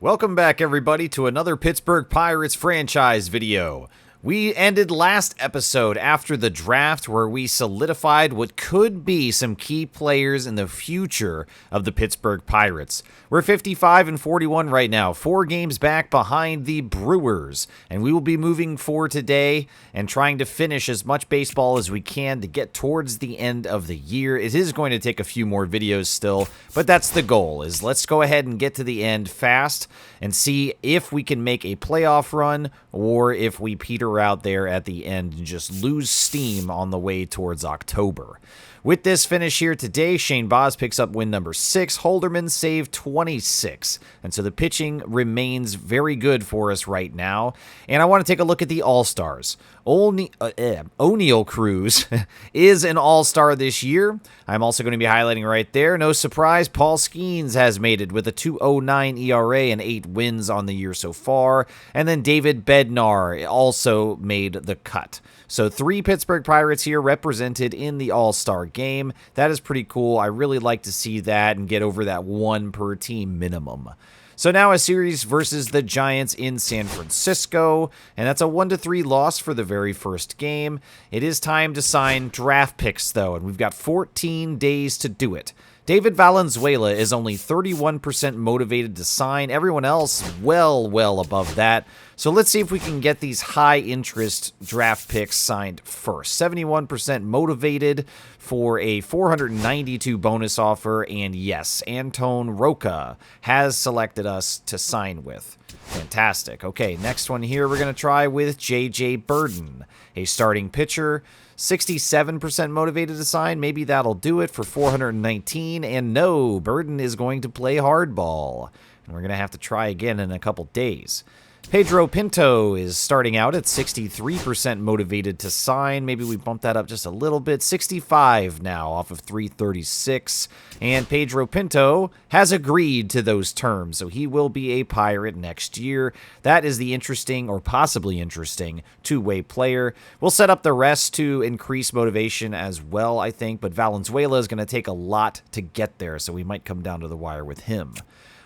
Welcome back, everybody, to another Pittsburgh Pirates franchise video. We ended last episode after the draft where we solidified what could be some key players in the future of the Pittsburgh Pirates. We're 55-41 right now, 4 games back behind the Brewers, and we will be moving forward today and trying to finish as much baseball as we can to get towards the end of the year. It is going to take a few more videos still, but that's the goal, is let's go ahead and get to the end fast and see if we can make a playoff run or if we peter out there at the end and just lose steam on the way towards October. With this finish here today, Shane Baz picks up win number 6. Holderman saved 26. And so the pitching remains very good for us right now. And I want to take a look at the All-Stars. O'Neal Cruz is an All-Star this year. I'm also going to be highlighting right there. No surprise, Paul Skeens has made it with a 2.09 ERA and 8 wins on the year so far. And then David Bednar also made the cut. So 3 Pittsburgh Pirates here represented in the All-Star game. That is pretty cool. I really like to see that and get over that 1 per team minimum. So now a series versus the Giants in San Francisco, and that's a 1-3 loss for the very first game. It is time to sign draft picks, though, and we've got 14 days to do it. David Valenzuela is only 31% motivated to sign. Everyone else well above that. So let's see if we can get these high-interest draft picks signed first. 71% motivated for a 492 bonus offer. And yes, Antone Roca has selected us to sign with. Fantastic. Okay, next one here we're going to try with J.J. Burden, a starting pitcher. 67% motivated to sign. Maybe that'll do it for 419. And no, Burden is going to play hardball. And we're going to have to try again in a couple days. Pedro Pinto is starting out at 63% motivated to sign. Maybe we bump that up just a little bit. 65 now off of 336. And Pedro Pinto has agreed to those terms, so he will be a Pirate next year. That is the interesting, or possibly interesting, two-way player. We'll set up the rest to increase motivation as well, I think, but Valenzuela is going to take a lot to get there, so we might come down to the wire with him.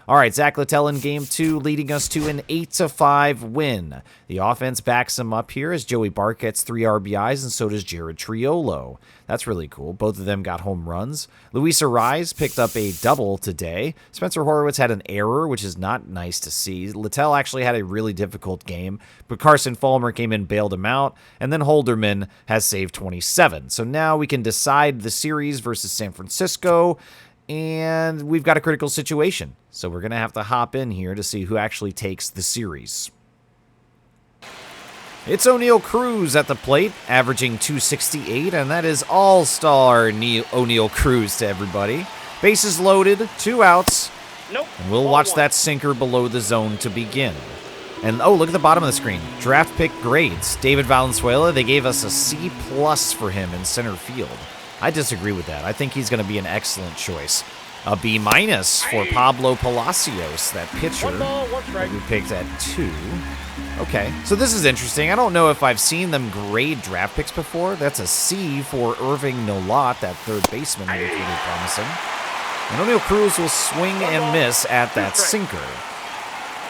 All right, Zach Littell in Game 2, leading us to an 8-5 win. The offense backs him up here as Joey Bart gets 3 RBIs, and so does Jared Triolo. That's really cool. Both of them got home runs. Luis Arraez picked up a double today. Spencer Horwitz had an error, which is not nice to see. Littell actually had a really difficult game, but Carson Fulmer came in and bailed him out, and then Holderman has saved 27. So now we can decide the series versus San Francisco, and we've got a critical situation. So we're going to have to hop in here to see who actually takes the series. It's O'Neal Cruz at the plate, averaging 268, and that is all-star O'Neal Cruz to everybody. Bases loaded, 2 outs, Nope. and we'll watch that sinker below the zone to begin. And, oh, look at the bottom of the screen. Draft pick grades. David Valenzuela, they gave us a C+ for him in center field. I disagree with that. I think he's going to be an excellent choice. A B- for Pablo Palacios, that pitcher that we picked at 2. Okay, so this is interesting. I don't know if I've seen them grade draft picks before. That's a C for Irving Nolat, that third baseman, who looked really promising. And O'Neal Cruz will swing and miss at that sinker.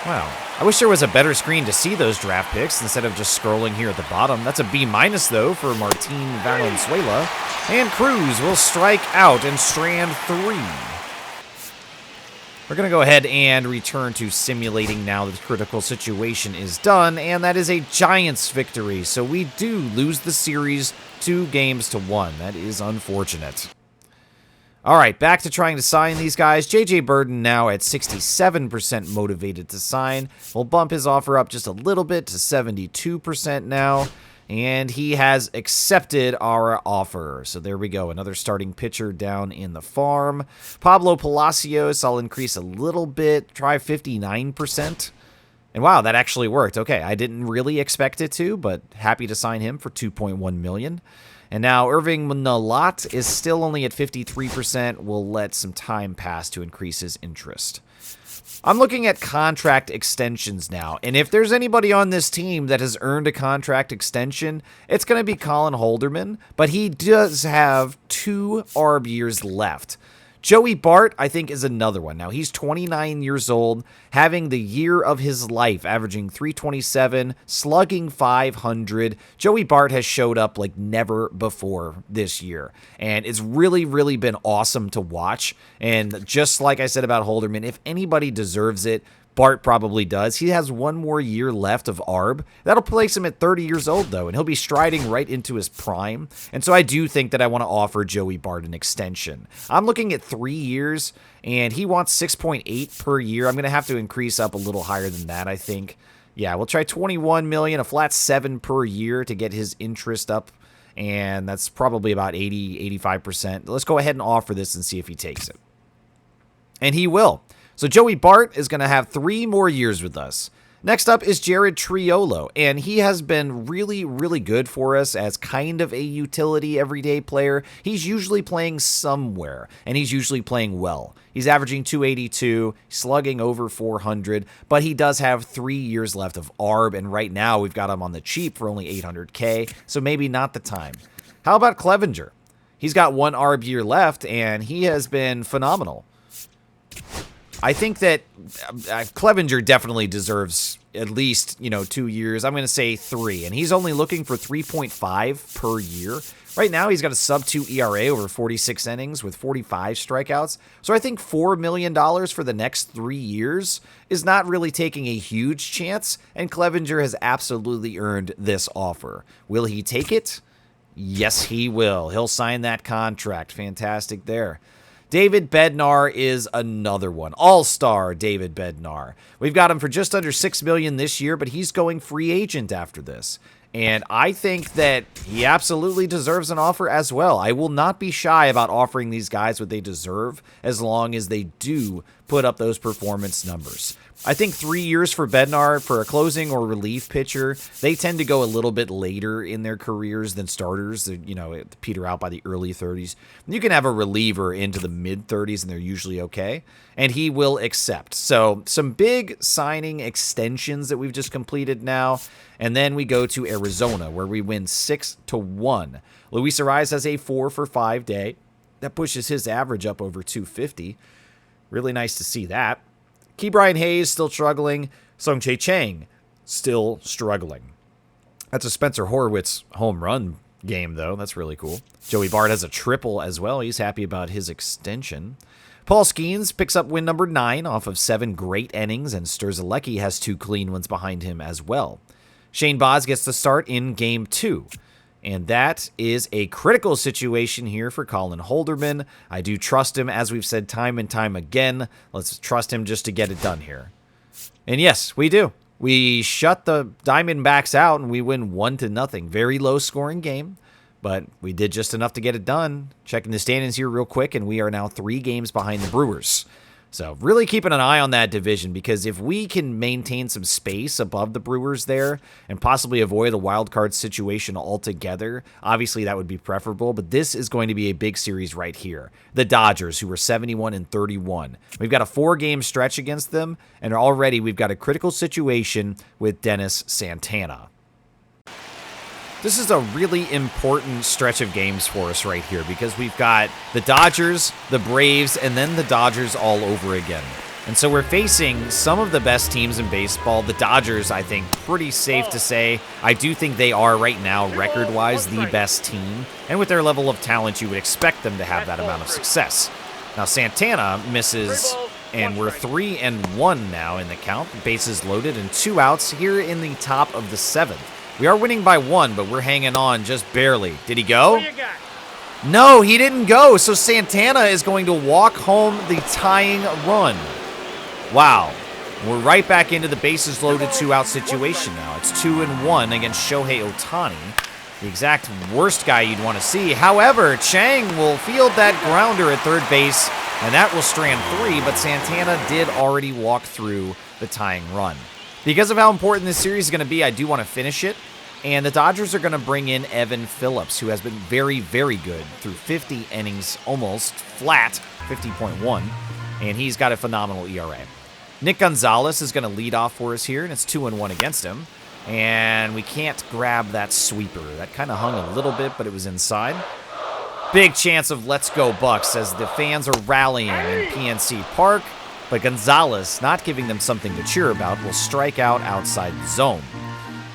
Wow. I wish there was a better screen to see those draft picks instead of just scrolling here at the bottom. That's a B- though, for Martin Valenzuela. And Cruz will strike out in strand 3. We're going to go ahead and return to simulating now that the critical situation is done, and that is a Giants victory. So we do lose the series 2-1. That is unfortunate. All right, back to trying to sign these guys. J.J. Burden now at 67% motivated to sign. We'll bump his offer up just a little bit to 72% now. And he has accepted our offer. So there we go. Another starting pitcher down in the farm. Pablo Palacios, I'll increase a little bit. Try 59%. And wow, that actually worked. Okay, I didn't really expect it to, but happy to sign him for $2.1 million. And now Irving Nolat is still only at 53%. We'll let some time pass to increase his interest. I'm looking at contract extensions now, and if there's anybody on this team that has earned a contract extension, it's going to be Colin Holderman, but he does have 2 ARB years left. Joey Bart, I think, is another one. Now, he's 29 years old, having the year of his life, averaging 327, slugging 500. Joey Bart has showed up like never before this year, and it's really, really been awesome to watch. And just like I said about Holderman, if anybody deserves it, Bart probably does. He has one more year left of ARB. That'll place him at 30 years old, though, and he'll be striding right into his prime. And so I do think that I want to offer Joey Bart an extension. I'm looking at 3 years, and he wants 6.8 per year. I'm going to have to increase up a little higher than that, I think. Yeah, we'll try 21 million, a flat 7 per year to get his interest up, and that's probably about 85%. Let's go ahead and offer this and see if he takes it. And he will. So Joey Bart is going to have 3 more years with us. Next up is Jared Triolo, and he has been really, really good for us as kind of a utility everyday player. He's usually playing somewhere, and he's usually playing well. He's averaging 282, slugging over 400, but he does have 3 years left of ARB, and right now we've got him on the cheap for only 800K, so maybe not the time. How about Clevenger? He's got 1 ARB year left, and he has been phenomenal. I think that Clevenger definitely deserves at least, 2 years. I'm going to say 3, and he's only looking for 3.5 per year. Right now, he's got a sub-2 ERA over 46 innings with 45 strikeouts. So I think $4 million for the next 3 years is not really taking a huge chance, and Clevenger has absolutely earned this offer. Will he take it? Yes, he will. He'll sign that contract. Fantastic there. David Bednar is another one. All-star David Bednar. We've got him for just under $6 million this year, but he's going free agent after this. And I think that he absolutely deserves an offer as well. I will not be shy about offering these guys what they deserve as long as they do put up those performance numbers. I think 3 years for Bednar, for a closing or relief pitcher, they tend to go a little bit later in their careers than starters. They, peter out by the early 30s. You can have a reliever into the mid-30s, and they're usually okay. And he will accept. So some big signing extensions that we've just completed now. And then we go to Arizona, where we win 6-1. Luis Ariz has a 4-for-5 day. That pushes his average up over 250. Really nice to see that. Ke'Bryan Hayes still struggling. Sung-Chae Chang still struggling. That's a Spencer Horwitz home run game, though. That's really cool. Joey Bart has a triple as well. He's happy about his extension. Paul Skeens picks up win number 9 off of 7 great innings, and Strzelecki has 2 clean ones behind him as well. Shane Baz gets the start in Game 2. And that is a critical situation here for Colin Holderman. I do trust him, as we've said time and time again. Let's trust him just to get it done here. And yes, we do. We shut the Diamondbacks out, and we win 1-0. Very low-scoring game, but we did just enough to get it done. Checking the standings here real quick, and we are now 3 games behind the Brewers. So really keeping an eye on that division, because if we can maintain some space above the Brewers there and possibly avoid a wild card situation altogether, obviously that would be preferable, but this is going to be a big series right here. The Dodgers, who were 71-31. We've got a 4-game stretch against them, and already we've got a critical situation with Dennis Santana. This is a really important stretch of games for us right here, because we've got the Dodgers, the Braves, and then the Dodgers all over again. And so we're facing some of the best teams in baseball. The Dodgers, I think, pretty safe to say. I do think they are right now, record-wise, the best team. And with their level of talent, you would expect them to have that amount of success. Now, Santana misses, and we're 3-1 now in the count. Bases loaded and 2 outs here in the top of the 7th. We are winning by 1, but we're hanging on just barely. Did he go? No, he didn't go. So Santana is going to walk home the tying run. Wow. We're right back into the bases loaded 2-out situation now. It's 2-1 against Shohei Ohtani, the exact worst guy you'd want to see. However, Chang will field that grounder at third base, and that will strand 3, but Santana did already walk through the tying run. Because of how important this series is going to be, I do want to finish it. And the Dodgers are going to bring in Evan Phillips, who has been very, very good through 50 innings, almost flat, 50.1. And he's got a phenomenal ERA. Nick Gonzalez is going to lead off for us here, and it's 2-1 against him. And we can't grab that sweeper. That kind of hung a little bit, but it was inside. Big chance of let's go Bucks as the fans are rallying in PNC Park, but Gonzalez, not giving them something to cheer about, will strike out outside the zone.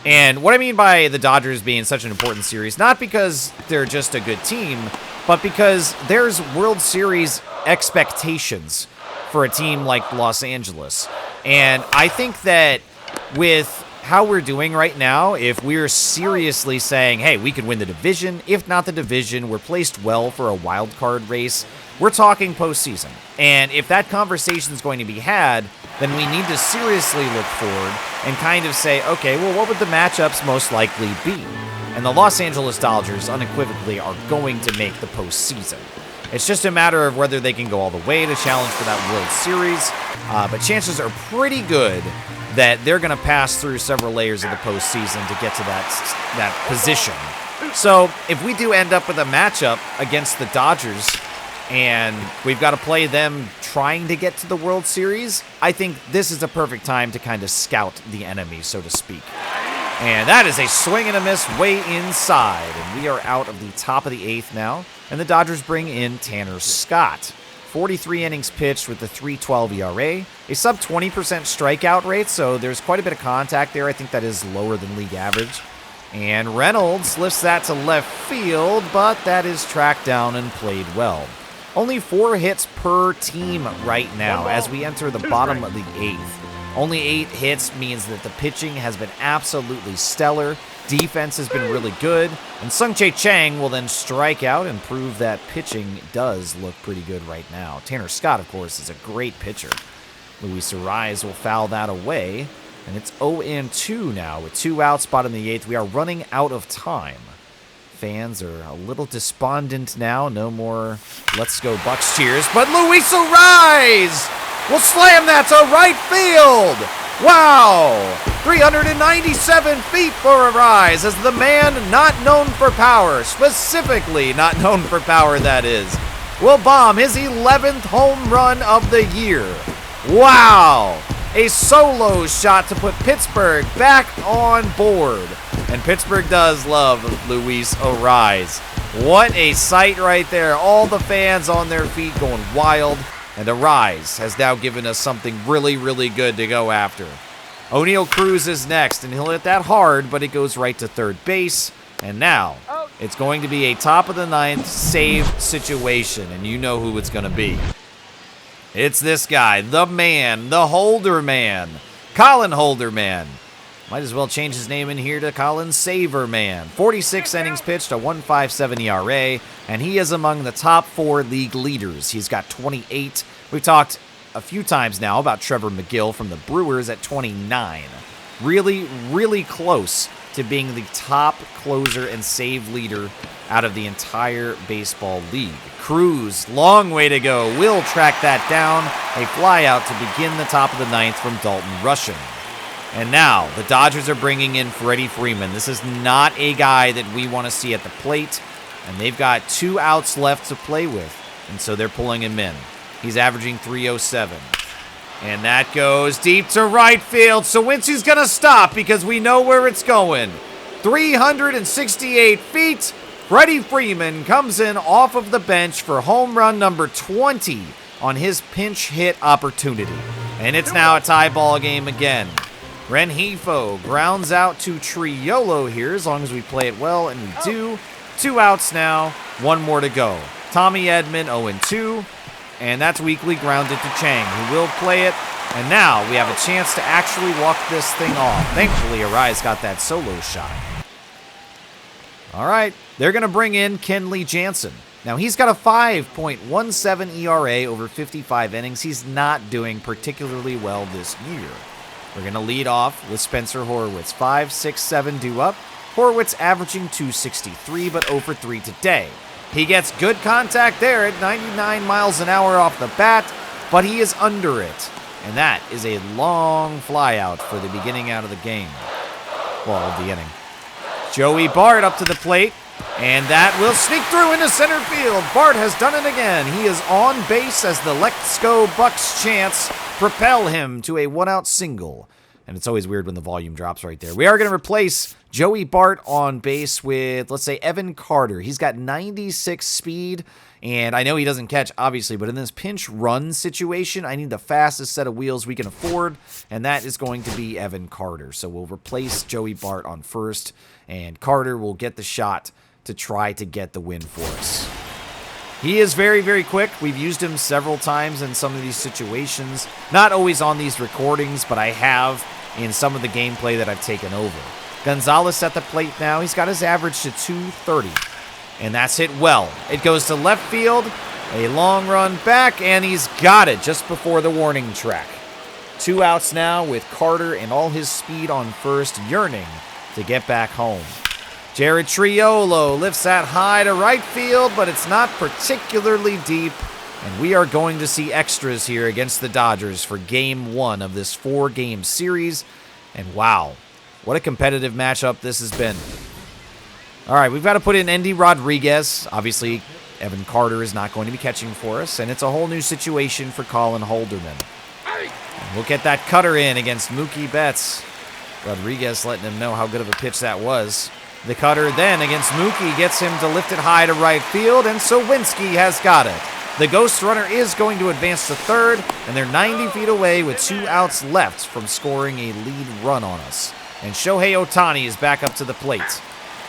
And what I mean by the Dodgers being such an important series, not because they're just a good team, but because there's World Series expectations for a team like Los Angeles. And I think that with how we're doing right now, if we're seriously saying, hey, we could win the division, if not the division, we're placed well for a wild card race, we're talking postseason. And if that conversation is going to be had, then we need to seriously look forward and kind of say, okay, well, what would the matchups most likely be? And the Los Angeles Dodgers unequivocally are going to make the postseason. It's just a matter of whether they can go all the way to challenge for that World Series, but chances are pretty good that they're going to pass through several layers of the postseason to get to that position. So if we do end up with a matchup against the Dodgers, and we've got to play them trying to get to the World Series, I think this is a perfect time to kind of scout the enemy, so to speak. And that is a swing and a miss way inside, and we are out of the top of the 8th now, and the Dodgers bring in Tanner Scott. 43 innings pitched with a 3.12 ERA, a sub-20% strikeout rate, so there's quite a bit of contact there. I think that is lower than league average. And Reynolds lifts that to left field, but that is tracked down and played well. Only 4 hits per team right now as we enter the bottom of the 8th. Only 8 hits means that the pitching has been absolutely stellar. Defense has been really good. And Sung-Chae Chang will then strike out and prove that pitching does look pretty good right now. Tanner Scott, of course, is a great pitcher. Luis Ariz will foul that away. And it's 0-2 now with 2 outs, bottom of the 8th. We are running out of time. Fans are a little despondent now. No more let's go Bucks cheers. But Luis Ariz will slam that to right field. Wow! 397 feet for Ariz as the man not known for power, specifically not known for power, that is, will bomb his 11th home run of the year. Wow! A solo shot to put Pittsburgh back on board. And Pittsburgh does love Luis Ariz. What a sight right there. All the fans on their feet going wild. And Ariz has now given us something really, really good to go after. O'Neal Cruz is next, and he'll hit that hard, but it goes right to third base. And now, it's going to be a top of the 9th save situation, and you know who it's going to be. It's this guy, the man, the Holder man, Colin Holderman. Might as well change his name in here to Colin Saverman. 46 innings pitched, a 1.57 ERA, and he is among the top 4 league leaders. He's got 28. We've talked a few times now about Trevor McGill from the Brewers at 29. Really, really close to being the top closer and save leader out of the entire baseball league. Cruz, long way to go, will track that down. A flyout to begin the top of the 9th from Dalton Rushing. And now, the Dodgers are bringing in Freddie Freeman. This is not a guy that we want to see at the plate, and they've got 2 outs left to play with, and so they're pulling him in. He's averaging 307. And that goes deep to right field. Sawinski's going to stop because we know where it's going. 368 feet. Freddie Freeman comes in off of the bench for home run number 20 on his pinch hit opportunity. And it's now a tie ball game again. Rengifo grounds out to Triolo here as long as we play it well, and we do. 2 outs now, 1 more to go. Tommy Edman 0-2, and that's weakly grounded to Chang, who will play it. And now we have a chance to actually walk this thing off. Thankfully, Ariz got that solo shot. All right, they're going to bring in Kenley Jansen. Now, he's got a 5.17 ERA over 55 innings. He's not doing particularly well this year. We're going to lead off with Spencer Horwitz. 5, 6, 7 due up. Horwitz averaging 263, but 0 for 3 today. He gets good contact there at 99 miles an hour off the bat, but he is under it. And that is a long flyout for the beginning out of the game. Well, of the inning. Joey Bart up to the plate, and that will sneak through into center field. Bart has done it again. He is on base as the Let's Go Bucks chants propel him to a 1-out single. And it's always weird when the volume drops right there. We are going to replace Joey Bart on base with, let's say, Evan Carter. He's got 96 speed, and I know he doesn't catch, obviously, but in this pinch run situation, I need the fastest set of wheels we can afford, and that is going to be Evan Carter. So we'll replace Joey Bart on first, and Carter will get the shot to try to get the win for us. He is very, very quick. We've used him several times in some of these situations. Not always on these recordings, but I have in some of the gameplay that I've taken over. Gonzalez at the plate now. He's got his average to 230. And that's hit well. It goes to left field. A long run back, and he's got it just before the warning track. 2 outs now with Carter and all his speed on first, yearning to get back home. Jared Triolo lifts that high to right field, but it's not particularly deep. And we are going to see extras here against the Dodgers for Game 1 of this 4-game series. And wow, what a competitive matchup this has been. All right, we've got to put in Endy Rodriguez. Obviously, Evan Carter is not going to be catching for us, and it's a whole new situation for Colin Holderman. And we'll get that cutter in against Mookie Betts. Rodriguez letting him know how good of a pitch that was. The cutter then against Mookie gets him to lift it high to right field, and Sowinski has got it. The ghost runner is going to advance to third, and they're 90 feet away with 2 outs left from scoring a lead run on us. And Shohei Ohtani is back up to the plate.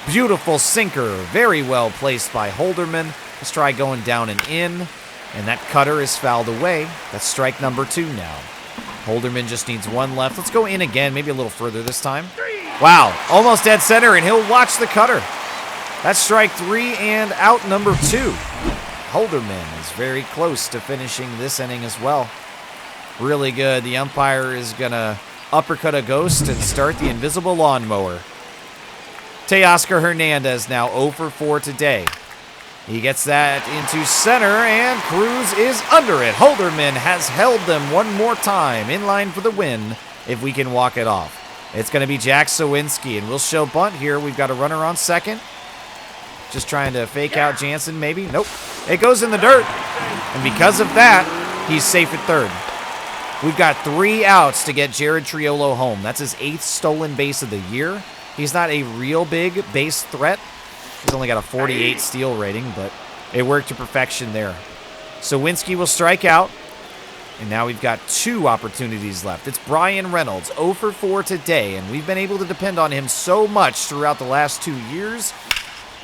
Beautiful sinker, very well placed by Holderman. Let's try going down and in, and that cutter is fouled away. That's strike number 2 now. Holderman just needs 1 left. Let's go in again, maybe a little further this time. Wow, almost dead center, and he'll watch the cutter. That's strike 3 and out number 2. Holderman is very close to finishing this inning as well. Really good. The umpire is going to uppercut a ghost and start the invisible lawnmower. Teoscar Hernandez now 0 for 4 today. He gets that into center, and Cruz is under it. Holderman has held them one more time, in line for the win if we can walk it off. It's going to be Jack Sowinski, and we'll show bunt here. We've got a runner on second. Just trying to fake out Jansen, maybe. Nope. It goes in the dirt. And because of that, he's safe at third. We've got 3 outs to get Jared Triolo home. That's his 8th stolen base of the year. He's not a real big base threat. He's only got a 48 steal rating, but it worked to perfection there. Sowinski will strike out. And now we've got 2 opportunities left. It's Brian Reynolds, 0 for 4 today, and we've been able to depend on him so much throughout the last 2 years.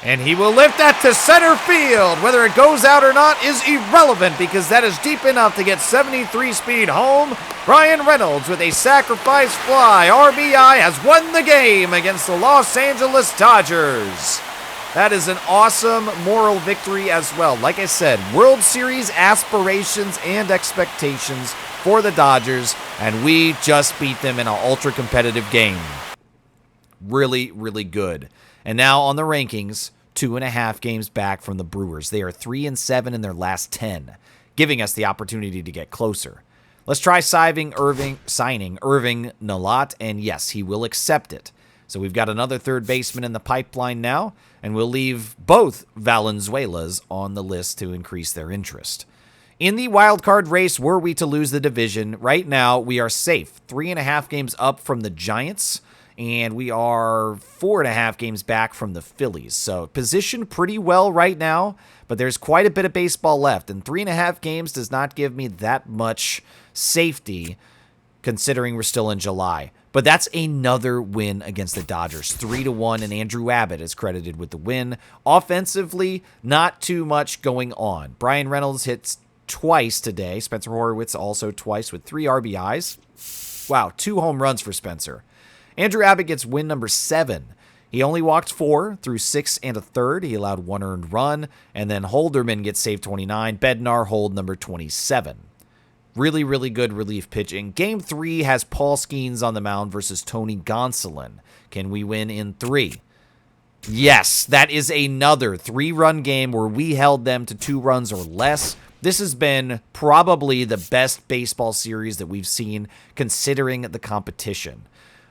And he will lift that to center field. Whether it goes out or not is irrelevant because that is deep enough to get 73 speed home. Brian Reynolds with a sacrifice fly. RBI has won the game against the Los Angeles Dodgers. That is an awesome moral victory as well. Like I said, World Series aspirations and expectations for the Dodgers, and we just beat them in an ultra-competitive game. Really, really good. And now on the rankings, 2.5 games back from the Brewers. They are 3-7 in their last 10, giving us the opportunity to get closer. Let's try signing Irving Nalat, and yes, he will accept it. So we've got another third baseman in the pipeline now, and we'll leave both Valenzuelas on the list to increase their interest. In the wild card race, were we to lose the division, right now we are safe. 3.5 games up from the Giants, and we are 4.5 games back from the Phillies. So positioned pretty well right now, but there's quite a bit of baseball left, and 3.5 games does not give me that much safety considering we're still in July. But that's another win against the Dodgers, 3-1, and Andrew Abbott is credited with the win. Offensively, not too much going on. Brian Reynolds hits twice today. Spencer Horwitz also twice with 3 RBIs. Wow, 2 home runs for Spencer. Andrew Abbott gets win number 7. He only walked 4 through 6 1/3. He allowed 1 earned run, and then Holderman gets save 29. Bednar hold number 27. Really, really good relief pitching. Game 3 has Paul Skeens on the mound versus Tony Gonsolin. Can we win in 3? Yes, that is another 3-run game where we held them to 2 runs or less. This has been probably the best baseball series that we've seen considering the competition.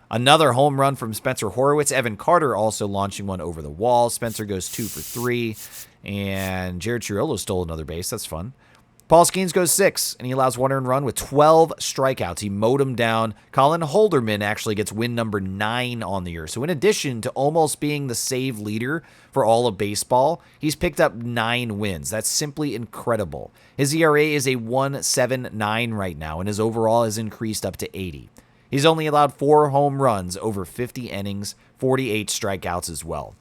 Another home run from Spencer Horwitz. Evan Carter also launching one over the wall. Spencer goes 2 for 3. And Jared Triolo stole another base. That's fun. Paul Skeens goes 6, and he allows 1 earned run with 12 strikeouts. He mowed him down. Colin Holderman actually gets win number 9 on the year. So in addition to almost being the save leader for all of baseball, he's picked up 9 wins. That's simply incredible. His ERA is a 1.79 right now, and his overall has increased up to 80. He's only allowed 4 home runs over 50 innings, 48 strikeouts as well.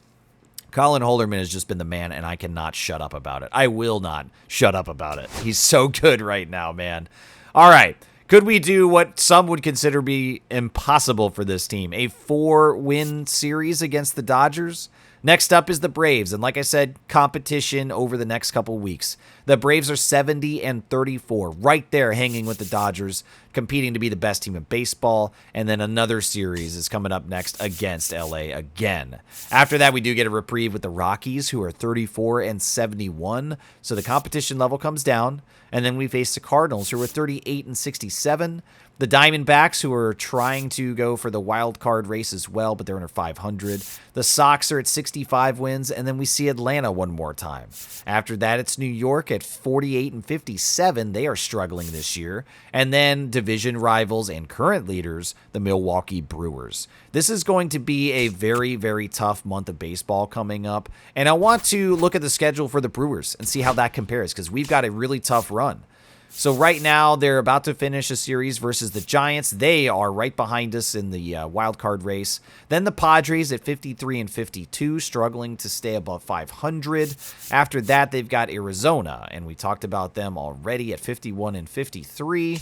Colin Holderman has just been the man, and I cannot shut up about it. I will not shut up about it. He's so good right now, man. All right. Could we do what some would consider be impossible for this team? A 4-win series against the Dodgers? Next up is the Braves, and like I said, competition over the next couple weeks. The Braves are 70 and 34, right there hanging with the Dodgers, competing to be the best team in baseball, and then another series is coming up next against LA again. After that, we do get a reprieve with the Rockies, who are 34 and 71, so the competition level comes down, and then we face the Cardinals, who are 38 and 67, the Diamondbacks, who are trying to go for the wild card race as well, but they're under 500. The Sox are at 65 wins, and then we see Atlanta one more time. After that, it's New York at 48 and 57. They are struggling this year. And then division rivals and current leaders, the Milwaukee Brewers. This is going to be a very, very tough month of baseball coming up. And I want to look at the schedule for the Brewers and see how that compares, because we've got a really tough run. So right now, they're about to finish a series versus the Giants. They are right behind us in the wild card race. Then the Padres at 53 and 52, struggling to stay above 500. After that, they've got Arizona, and we talked about them already at 51 and 53.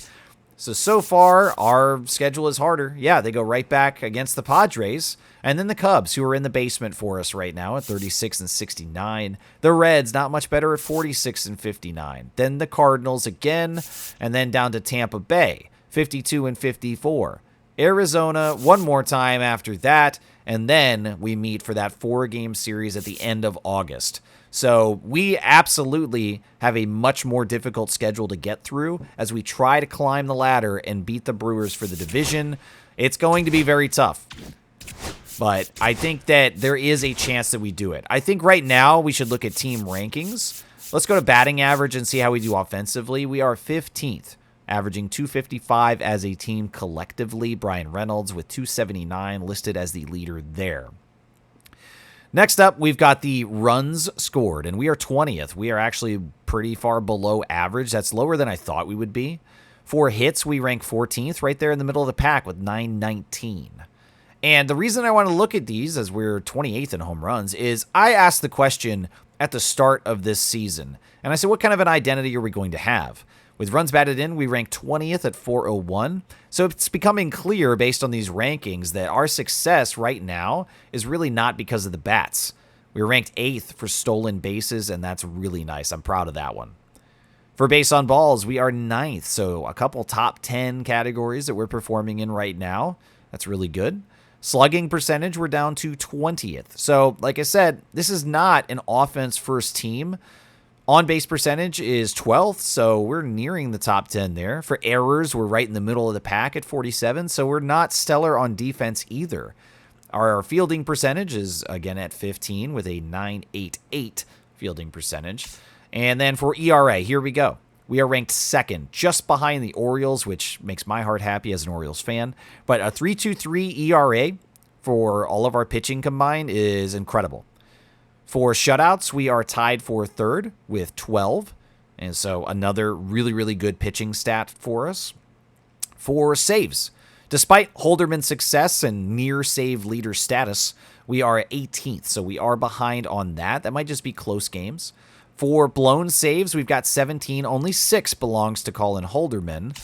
So far, our schedule is harder. Yeah, they go right back against the Padres. And then the Cubs, who are in the basement for us right now at 36 and 69. The Reds, not much better at 46 and 59. Then the Cardinals again, and then down to Tampa Bay, 52 and 54. Arizona, one more time after that, and then we meet for that 4-game series at the end of August. So we absolutely have a much more difficult schedule to get through as we try to climb the ladder and beat the Brewers for the division. It's going to be very tough. But I think that there is a chance that we do it. I think right now we should look at team rankings. Let's go to batting average and see how we do offensively. We are 15th, averaging 255 as a team collectively. Brian Reynolds with 279 listed as the leader there. Next up, we've got the runs scored, and we are 20th. We are actually pretty far below average. That's lower than I thought we would be. For hits, we rank 14th, right there in the middle of the pack with 919. And the reason I want to look at these, as we're 28th in home runs, is I asked the question at the start of this season. And I said, what kind of an identity are we going to have? With runs batted in, we rank 20th at 401. So it's becoming clear based on these rankings that our success right now is really not because of the bats. We were ranked 8th for stolen bases, and that's really nice. I'm proud of that one. For base on balls, we are 9th. So a couple top 10 categories that we're performing in right now. That's really good. Slugging percentage, we're down to 20th. So, like I said, this is not an offense-first team. On-base percentage is 12th, so we're nearing the top 10 there. For errors, we're right in the middle of the pack at 47, so we're not stellar on defense either. Our fielding percentage is, again, at 15 with a 988 fielding percentage. And then for ERA, here we go. We are ranked 2nd, just behind the Orioles, which makes my heart happy as an Orioles fan. But a 3.23 ERA for all of our pitching combined is incredible. For shutouts, we are tied for 3rd with 12. And so another really, really good pitching stat for us. For saves, despite Holderman's success and near save leader status, we are 18th. So we are behind on that. That might just be close games. For blown saves, we've got 17. Only 6 belongs to Colin Holderman.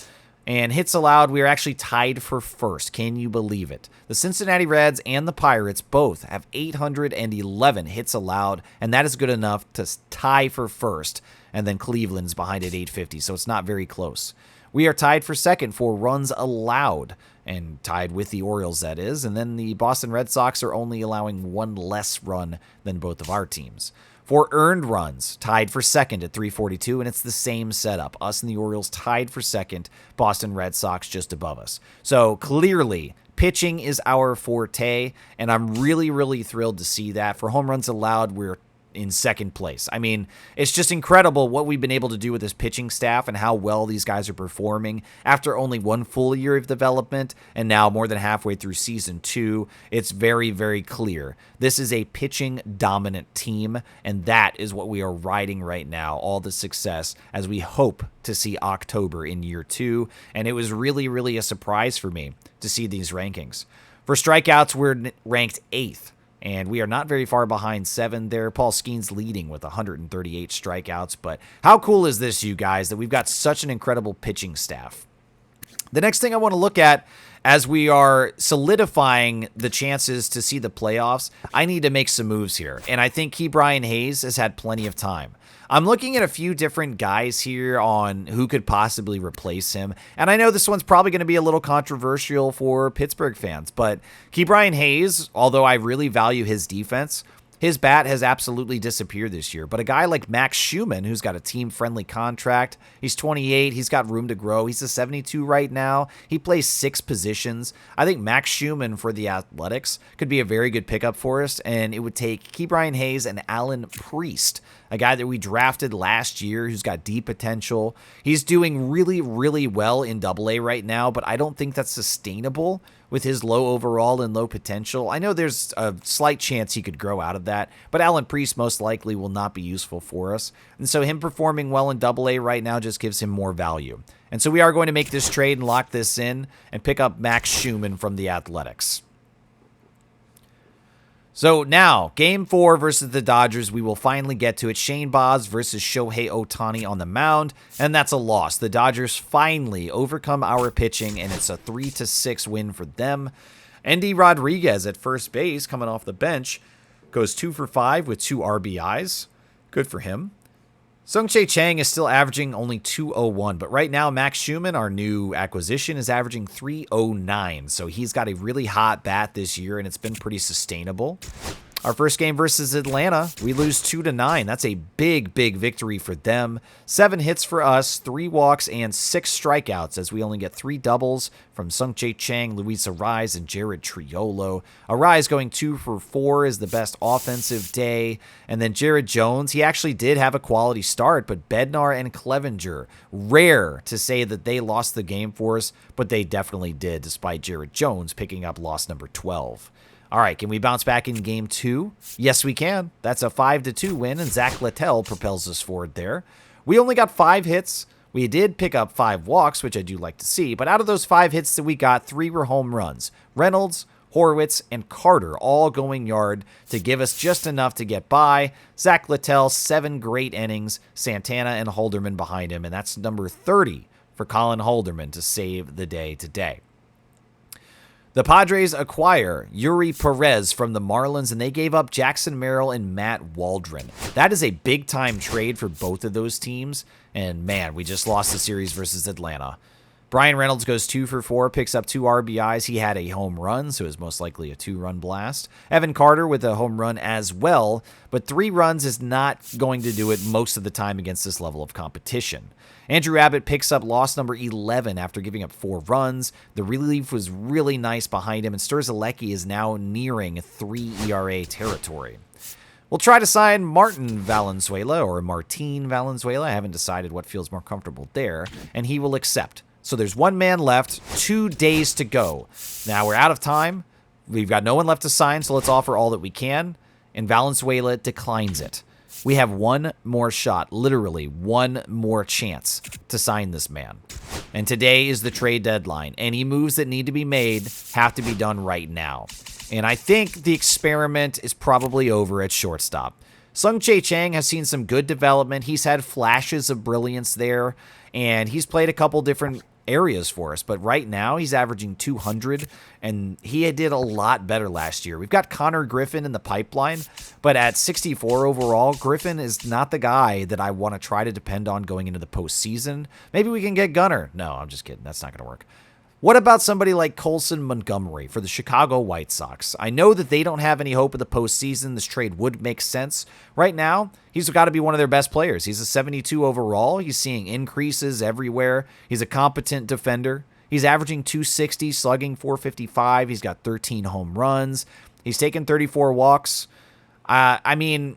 And hits allowed, we are actually tied for 1st. Can you believe it? The Cincinnati Reds and the Pirates both have 811 hits allowed, and that is good enough to tie for 1st. And then Cleveland's behind at 850, so it's not very close. We are tied for 2nd for runs allowed, and tied with the Orioles, that is. And then the Boston Red Sox are only allowing 1 less run than both of our teams. For earned runs, tied for 2nd at 342, and it's the same setup. Us and the Orioles tied for 2nd, Boston Red Sox just above us. So clearly, pitching is our forte, and I'm really, really thrilled to see that. For home runs allowed, we're in second place. I mean, it's just incredible what we've been able to do with this pitching staff and how well these guys are performing after only one full year of development and now more than halfway through season 2. It's very, very clear. This is a pitching dominant team, and that is what we are riding right now, all the success as we hope to see October in year 2. And it was really, really a surprise for me to see these rankings. For strikeouts, we're ranked 8th. And we are not very far behind 7 there. Paul Skeen's leading with 138 strikeouts. But how cool is this, you guys, that we've got such an incredible pitching staff? The next thing I want to look at as we are solidifying the chances to see the playoffs, I need to make some moves here. And I think Ke'Bryan Hayes has had plenty of time. I'm looking at a few different guys here on who could possibly replace him. And I know this one's probably going to be a little controversial for Pittsburgh fans, but Ke'Bryan Hayes, although I really value his defense, his bat has absolutely disappeared this year. But a guy like Max Schumann, who's got a team-friendly contract, he's 28, he's got room to grow. He's a 72 right now. He plays 6 positions. I think Max Schumann for the Athletics could be a very good pickup for us, and it would take Ke'Bryan Hayes and Alan Priest, a guy that we drafted last year who's got deep potential. He's doing really, really well in AA right now, but I don't think that's sustainable with his low overall and low potential. I know there's a slight chance he could grow out of that, but Alan Priest most likely will not be useful for us. And so him performing well in AA right now just gives him more value. And so we are going to make this trade and lock this in and pick up Max Schumann from the Athletics. So now, Game 4 versus the Dodgers, we will finally get to it. Shane Baz versus Shohei Ohtani on the mound, and that's a loss. The Dodgers finally overcome our pitching, and it's a 3-6 win for them. Endy Rodriguez at first base, coming off the bench, goes 2 for 5 with 2 RBIs. Good for him. Sung-Chae Chang is still averaging only 201, but right now Max Schumann, our new acquisition, is averaging 309. So he's got a really hot bat this year, and it's been pretty sustainable. Our first game versus Atlanta, we lose 2-9. That's a big, big victory for them. 7 hits for us, 3 walks, and 6 strikeouts as we only get 3 doubles from Sung-Chae Chang, Luis Arraez, and Jared Triolo. Arraez going 2 for 4 is the best offensive day. And then Jared Jones, he actually did have a quality start, but Bednar and Clevenger, rare to say that they lost the game for us, but they definitely did, despite Jared Jones picking up loss number 12. All right, can we bounce back in Game 2? Yes, we can. That's a 5-2 win, and Zach Littell propels us forward there. We only got 5 hits. We did pick up 5 walks, which I do like to see, but out of those 5 hits that we got, 3 were home runs. Reynolds, Horwitz, and Carter all going yard to give us just enough to get by. Zach Littell, 7 great innings. Santana and Holderman behind him, and that's number 30 for Colin Holderman to save the day today. The Padres acquire Yuri Perez from the Marlins, and they gave up Jackson Merrill and Matt Waldron. That is a big-time trade for both of those teams, and man, we just lost the series versus Atlanta. Brian Reynolds goes 2 for 4, picks up 2 RBIs. He had a home run, so it was most likely a 2-run blast. Evan Carter with a home run as well, but 3 runs is not going to do it most of the time against this level of competition. Andrew Abbott picks up loss number 11 after giving up 4 runs. The relief was really nice behind him, and Sturzelecki is now nearing 3 ERA territory. We'll try to sign Martin Valenzuela or Martin Valenzuela. I haven't decided what feels more comfortable there, and he will accept. So there's 1 man left, 2 days to go. Now we're out of time. We've got no one left to sign, so let's offer all that we can, and Valenzuela declines it. We have 1 more shot, literally 1 more chance to sign this man. And today is the trade deadline. Any moves that need to be made have to be done right now. And I think the experiment is probably over at shortstop. Sung-Chae Chang has seen some good development. He's had flashes of brilliance there, and he's played a couple different areas for us, but right now he's averaging 200, and he did a lot better last year. We've got Connor Griffin in the pipeline, but at 64 overall, Griffin is not the guy that I want to try to depend on going into the postseason. Maybe we can get Gunnar. No, I'm just kidding. That's not going to work. What about somebody like Colson Montgomery for the Chicago White Sox? I know that they don't have any hope of the postseason. This trade would make sense. Right now, he's got to be one of their best players. He's a 72 overall. He's seeing increases everywhere. He's a competent defender. He's averaging 260, slugging 455. He's got 13 home runs. He's taken 34 walks. I mean,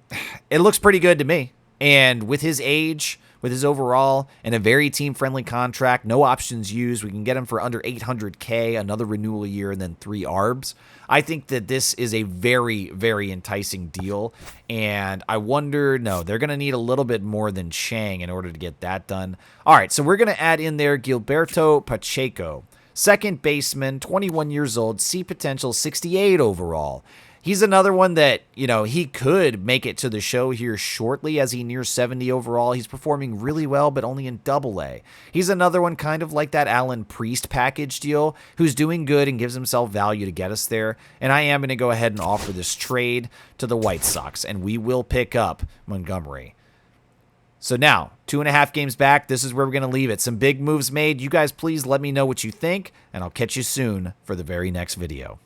it looks pretty good to me. And with his age, with his overall, and a very team-friendly contract, no options used, we can get him for under $800K, another renewal year, and then 3 ARBs. I think that this is a very, very enticing deal. And I wonder, no, they're going to need a little bit more than Chang in order to get that done. All right, so we're going to add in there Gilberto Pacheco. Second baseman, 21 years old, C potential, 68 overall. He's another one that, he could make it to the show here shortly as he nears 70 overall. He's performing really well, but only in Double-A. He's another one kind of like that Allen Priest package deal, who's doing good and gives himself value to get us there. And I am going to go ahead and offer this trade to the White Sox, and we will pick up Montgomery. So now, 2.5 games back, this is where we're going to leave it. Some big moves made. You guys please let me know what you think, and I'll catch you soon for the very next video.